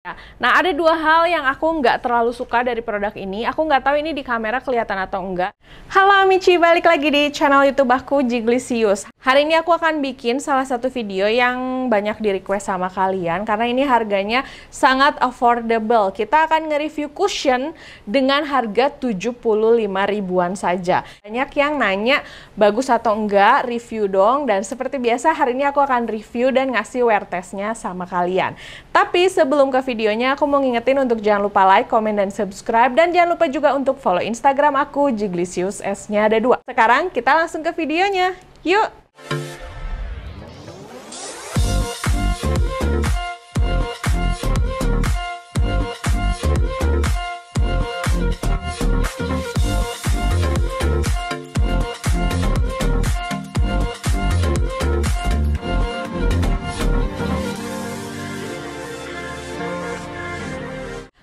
Nah, ada dua hal yang aku nggak terlalu suka dari produk ini. Aku nggak tahu ini di kamera kelihatan atau enggak. Halo Amici, balik lagi di channel YouTube aku, Jiglisius. Hari ini aku akan bikin salah satu video yang banyak di request sama kalian karena ini harganya sangat affordable. Kita akan nge-review cushion dengan harga 75 ribuan saja. Banyak yang nanya bagus atau enggak, review dong. Dan seperti biasa hari ini aku akan review dan ngasih wear testnya sama kalian. Tapi sebelum ke videonya, aku mau ngingetin untuk jangan lupa like, komen, dan subscribe. Dan jangan lupa juga untuk follow Instagram aku, Jiglisius, S-nya ada 2. Sekarang kita langsung ke videonya. Yuk!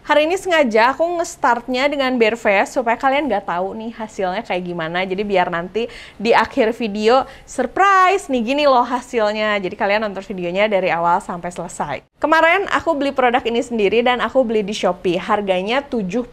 Hari ini sengaja aku nge-startnya dengan bare face supaya kalian nggak tahu nih hasilnya kayak gimana. Jadi biar nanti di akhir video surprise nih gini loh hasilnya. Jadi kalian nonton videonya dari awal sampai selesai. Kemarin aku beli produk ini sendiri dan aku beli di Shopee. Harganya 75.000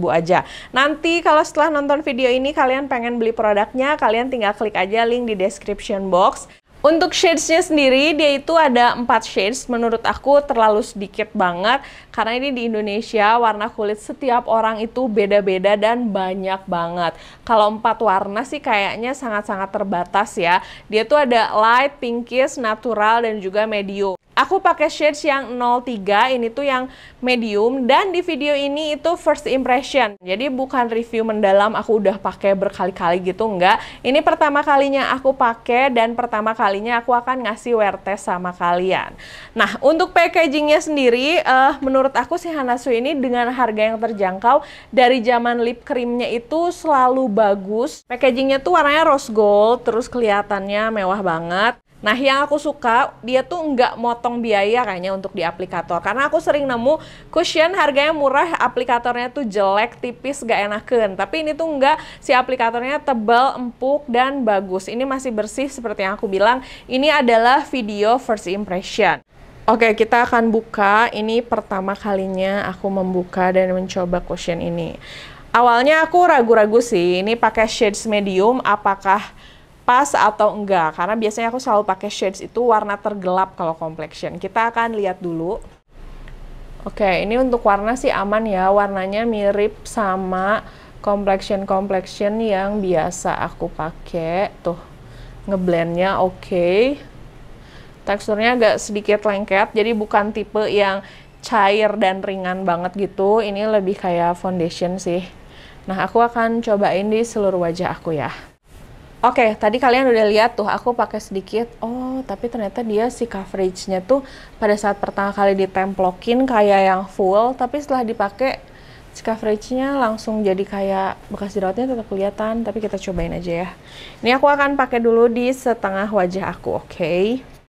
aja. Nanti kalau setelah nonton video ini kalian pengen beli produknya, kalian tinggal klik aja link di description box. Untuk shades-nya sendiri, dia itu ada 4 shades. Menurut aku terlalu sedikit banget. Karena ini di Indonesia, warna kulit setiap orang itu beda-beda dan banyak banget. Kalau 4 warna sih kayaknya sangat-sangat terbatas ya. Dia tuh ada light, pinkish, natural, dan juga medium. Aku pakai shades yang 03, ini tuh yang medium, dan di video ini itu first impression. Jadi bukan review mendalam, aku udah pakai berkali-kali gitu, enggak. Ini pertama kalinya aku pakai dan pertama kalinya aku akan ngasih wear test sama kalian. Nah, untuk packagingnya sendiri, menurut aku si Hanasu ini dengan harga yang terjangkau, dari zaman lip creamnya itu selalu bagus. Packagingnya tuh warnanya rose gold, terus kelihatannya mewah banget. Nah, yang aku suka, dia tuh nggak motong biaya kayaknya untuk di aplikator. Karena aku sering nemu cushion harganya murah, aplikatornya tuh jelek, tipis, nggak enaken. Tapi ini tuh nggak, si aplikatornya tebal, empuk, dan bagus. Ini masih bersih seperti yang aku bilang. Ini adalah video first impression. Oke, kita akan buka. Ini pertama kalinya aku membuka dan mencoba cushion ini. Awalnya aku ragu-ragu sih, ini pakai shades medium, apakah pas atau enggak, karena biasanya aku selalu pakai shades itu warna tergelap kalau complexion. Kita akan lihat dulu. Oke, ini untuk warna sih aman ya, warnanya mirip sama complexion yang biasa aku pakai. Tuh, ngeblendnya oke. Teksturnya agak sedikit lengket, jadi bukan tipe yang cair dan ringan banget gitu. Ini lebih kayak foundation sih. Nah, aku akan cobain di seluruh wajah aku ya. Oke, tadi kalian udah lihat tuh aku pakai sedikit. Oh, tapi ternyata dia si coveragenya tuh pada saat pertama kali ditemplokin kayak yang full, tapi setelah dipakai si coveragenya langsung jadi kayak bekas jerawatnya tetap kelihatan. Tapi kita cobain aja ya. Ini aku akan pakai dulu di setengah wajah aku, oke?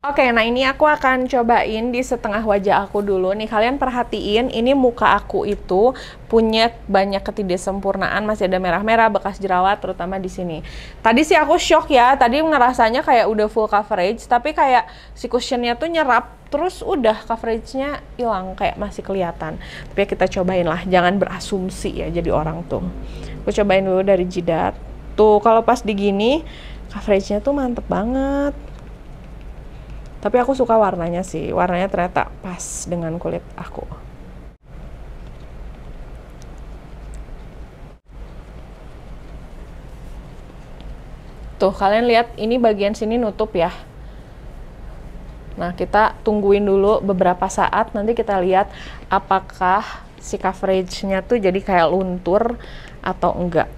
Oke, nah ini aku akan cobain di setengah wajah aku dulu. Nih kalian perhatiin, ini muka aku itu punya banyak ketidaksempurnaan, masih ada merah-merah bekas jerawat terutama di sini. Tadi sih aku shock ya, tadi ngerasanya kayak udah full coverage, tapi kayak si cushionnya tuh nyerap, terus udah coveragenya hilang, kayak masih kelihatan. Tapi ya kita cobain lah, jangan berasumsi ya jadi orang tuh. Aku cobain dulu dari jidat. Tuh kalau pas digini, coveragenya tuh mantep banget. Tapi aku suka warnanya sih, warnanya ternyata pas dengan kulit aku. Tuh, kalian lihat ini bagian sini nutup ya. Nah, kita tungguin dulu beberapa saat, nanti kita lihat apakah si coveragenya tuh jadi kayak luntur atau enggak.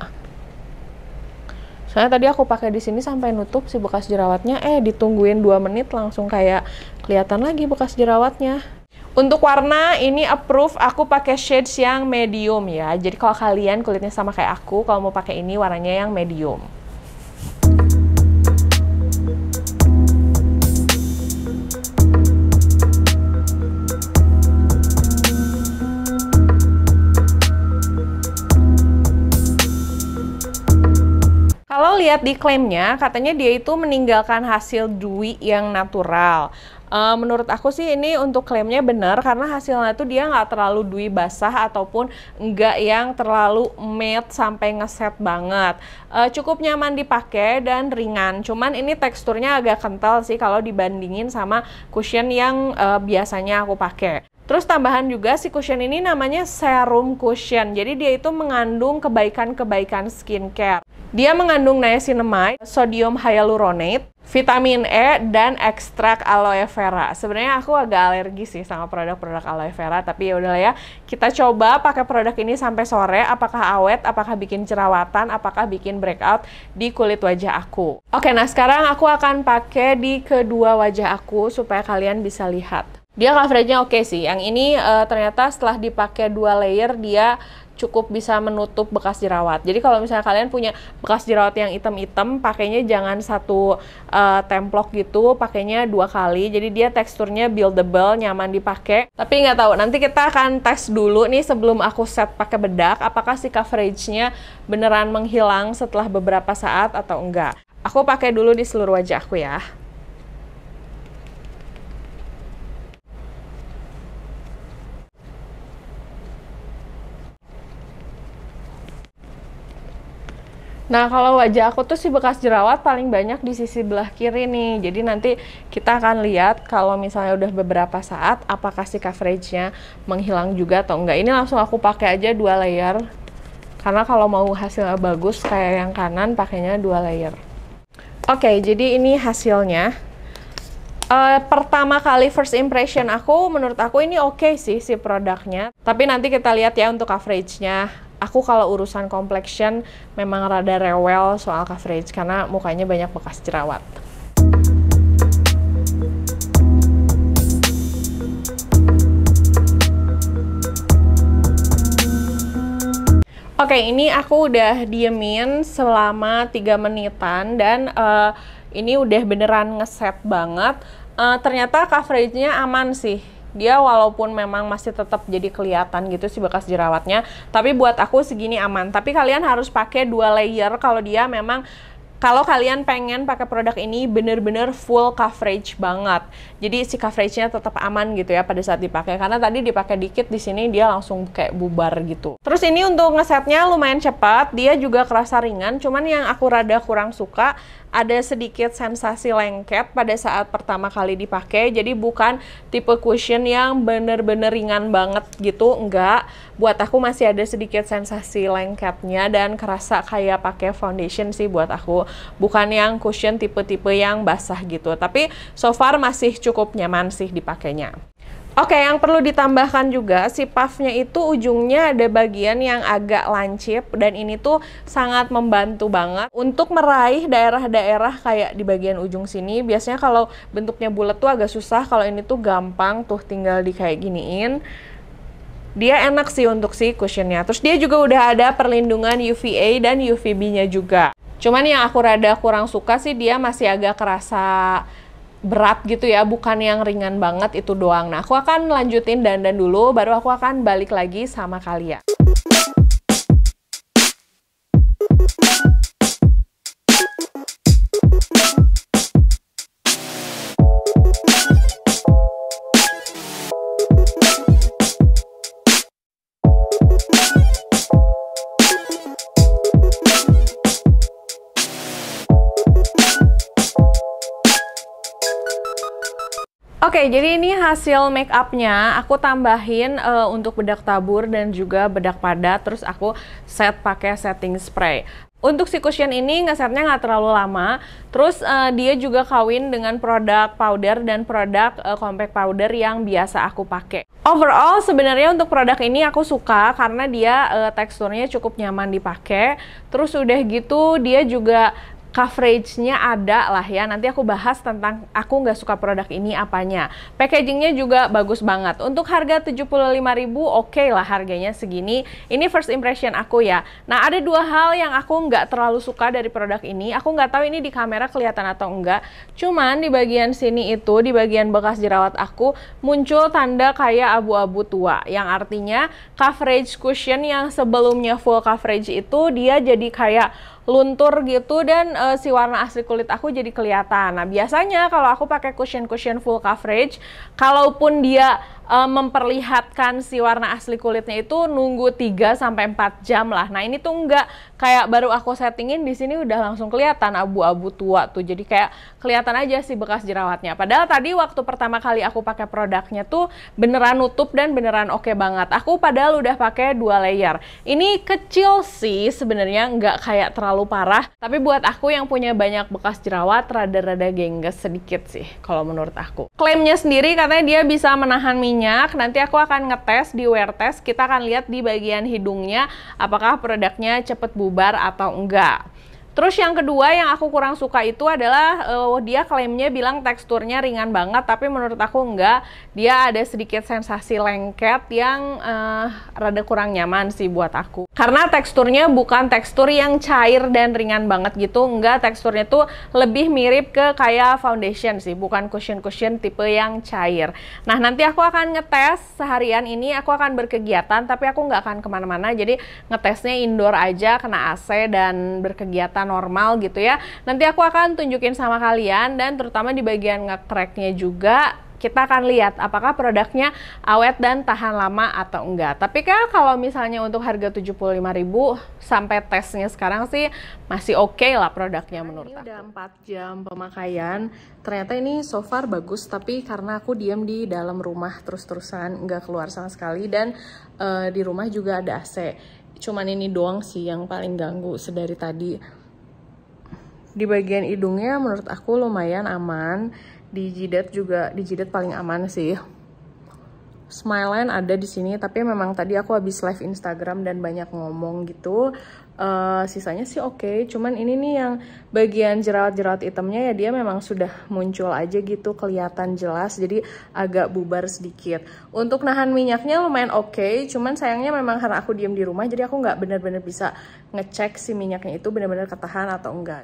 Soalnya tadi aku pakai di sini sampai nutup si bekas jerawatnya, ditungguin 2 menit langsung kayak kelihatan lagi bekas jerawatnya. Untuk warna ini approve, aku pakai shades yang medium ya. Jadi kalau kalian kulitnya sama kayak aku, kalau mau pakai ini warnanya yang medium. Kalau lihat di klaimnya, katanya dia itu meninggalkan hasil dewy yang natural. Menurut aku sih ini untuk klaimnya benar karena hasilnya tuh dia nggak terlalu dewy basah ataupun nggak yang terlalu matte sampai ngeset banget. Cukup nyaman dipakai dan ringan. Cuman ini teksturnya agak kental sih kalau dibandingin sama cushion yang biasanya aku pakai. Terus tambahan juga si cushion ini namanya serum cushion. Jadi dia itu mengandung kebaikan-kebaikan skincare. Dia mengandung niacinamide, sodium hyaluronate, vitamin E, dan ekstrak aloe vera. Sebenarnya aku agak alergi sih sama produk-produk aloe vera, tapi ya udahlah ya. Kita coba pakai produk ini sampai sore, apakah awet, apakah bikin jerawatan, apakah bikin breakout di kulit wajah aku. Oke, nah sekarang aku akan pakai di kedua wajah aku supaya kalian bisa lihat. Dia coveragenya oke sih. Yang ini ternyata setelah dipakai 2 layer dia cukup bisa menutup bekas jerawat. Jadi kalau misalnya kalian punya bekas jerawat yang hitam-hitam, pakainya jangan satu templok gitu, pakainya 2 kali. Jadi dia teksturnya buildable, nyaman dipakai. Tapi nggak tahu, nanti kita akan tes dulu nih sebelum aku set pakai bedak, apakah si coveragenya beneran menghilang setelah beberapa saat atau enggak. Aku pakai dulu di seluruh wajah aku ya. Nah, kalau wajah aku tuh si bekas jerawat paling banyak di sisi belah kiri nih. Jadi nanti kita akan lihat kalau misalnya udah beberapa saat apakah si coveragenya menghilang juga atau enggak. Ini langsung aku pakai aja 2 layer. Karena kalau mau hasilnya bagus kayak yang kanan pakainya 2 layer. Oke, jadi ini hasilnya. Pertama kali first impression aku, menurut aku ini oke sih si produknya. Tapi nanti kita lihat ya untuk coveragenya. Aku kalau urusan complexion memang rada rewel soal coverage karena mukanya banyak bekas jerawat. Oke, ini aku udah diemin selama 3 menitan dan ini udah beneran ngeset banget. Ternyata coveragenya aman sih. Dia walaupun memang masih tetap jadi kelihatan gitu sih bekas jerawatnya, tapi buat aku segini aman. Tapi kalian harus pakai 2 layer kalau dia memang, kalau kalian pengen pakai produk ini bener-bener full coverage banget. Jadi si coveragenya tetap aman gitu ya pada saat dipakai. Karena tadi dipakai dikit di sini dia langsung kayak bubar gitu. Terus ini untuk ngesetnya lumayan cepat, dia juga kerasa ringan. Cuman yang aku rada kurang suka, ada sedikit sensasi lengket pada saat pertama kali dipakai. Jadi bukan tipe cushion yang bener-bener ringan banget gitu, enggak. Buat aku masih ada sedikit sensasi lengketnya dan kerasa kayak pakai foundation sih buat aku. Bukan yang cushion tipe-tipe yang basah gitu. Tapi so far masih cukup nyaman sih dipakainya. Oke, yang perlu ditambahkan juga, si puffnya itu ujungnya ada bagian yang agak lancip dan ini tuh sangat membantu banget untuk meraih daerah-daerah kayak di bagian ujung sini. Biasanya kalau bentuknya bulat tuh agak susah, kalau ini tuh gampang tuh tinggal di kayak giniin. Dia enak sih untuk si cushionnya. Terus dia juga udah ada perlindungan UVA dan UVB-nya juga. Cuman yang aku rada kurang suka sih dia masih agak kerasa berat gitu ya, bukan yang ringan banget itu doang. Nah, aku akan lanjutin dandan dulu, baru aku akan balik lagi sama kalian. Oke, jadi ini hasil make upnya. Aku tambahin untuk bedak tabur dan juga bedak padat. Terus aku set pakai setting spray. Untuk si cushion ini ngesetnya nggak terlalu lama. Terus dia juga kawin dengan produk powder dan produk compact powder yang biasa aku pakai. Overall sebenarnya untuk produk ini aku suka karena dia teksturnya cukup nyaman dipakai. Terus udah gitu dia juga coveragenya ada lah ya. Nanti aku bahas tentang aku nggak suka produk ini apanya. Packagingnya juga bagus banget. Untuk harga 75.000 oke lah harganya segini. Ini first impression aku ya. Nah, ada 2 hal yang aku nggak terlalu suka dari produk ini. Aku nggak tahu ini di kamera kelihatan atau enggak. Cuman di bagian sini itu, di bagian bekas jerawat aku muncul tanda kayak abu-abu tua. Yang artinya coverage cushion yang sebelumnya full coverage itu dia jadi kayak luntur gitu, dan si warna asli kulit aku jadi kelihatan. Nah, biasanya kalau aku pakai cushion full coverage, kalaupun dia memperlihatkan si warna asli kulitnya itu nunggu 3-4 jam lah. Nah, ini tuh enggak, kayak baru aku settingin di sini udah langsung kelihatan abu-abu tua tuh. Jadi kayak kelihatan aja sih bekas jerawatnya. Padahal tadi waktu pertama kali aku pakai produknya tuh beneran nutup dan beneran oke banget. Aku padahal udah pakai 2 layer. Ini kecil sih sebenarnya, nggak kayak terlalu parah. Tapi buat aku yang punya banyak bekas jerawat, rada-rada gengges sedikit sih kalau menurut aku. Klaimnya sendiri katanya dia bisa menahan minyak. Nanti aku akan ngetes di wear test. Kita akan lihat di bagian hidungnya apakah produknya cepet bubar atau enggak. Terus yang kedua yang aku kurang suka itu adalah dia klaimnya bilang teksturnya ringan banget, tapi menurut aku enggak. Dia ada sedikit sensasi lengket yang rada kurang nyaman sih buat aku. Karena teksturnya bukan tekstur yang cair dan ringan banget gitu, enggak, teksturnya tuh lebih mirip ke kayak foundation sih, bukan cushion tipe yang cair. Nah, nanti aku akan ngetes seharian ini, aku akan berkegiatan, tapi aku nggak akan kemana-mana, jadi ngetesnya indoor aja, kena AC dan berkegiatan normal gitu ya. Nanti aku akan tunjukin sama kalian, dan terutama di bagian nge-cracknya juga kita akan lihat apakah produknya awet dan tahan lama atau enggak. Tapi kan kalau misalnya untuk harga 75.000 sampai tesnya sekarang sih masih oke lah produknya menurut aku. Ini udah 4 jam pemakaian. Ternyata ini so far bagus, tapi karena aku diam di dalam rumah terus-terusan, nggak keluar sama sekali, dan di rumah juga ada AC. Cuman ini doang sih yang paling ganggu sedari tadi. Di bagian hidungnya menurut aku lumayan aman. Di jidat juga, di jidat paling aman sih. Smileline ada di sini, tapi memang tadi aku habis live Instagram dan banyak ngomong gitu. Sisanya sih oke. Cuman ini nih yang bagian jerawat-jerawat hitamnya ya, dia memang sudah muncul aja gitu, kelihatan jelas, jadi agak bubar sedikit. Untuk nahan minyaknya lumayan oke, cuman sayangnya memang karena aku diem di rumah, jadi aku nggak bener-bener bisa ngecek si minyaknya itu bener-bener ketahan atau enggak.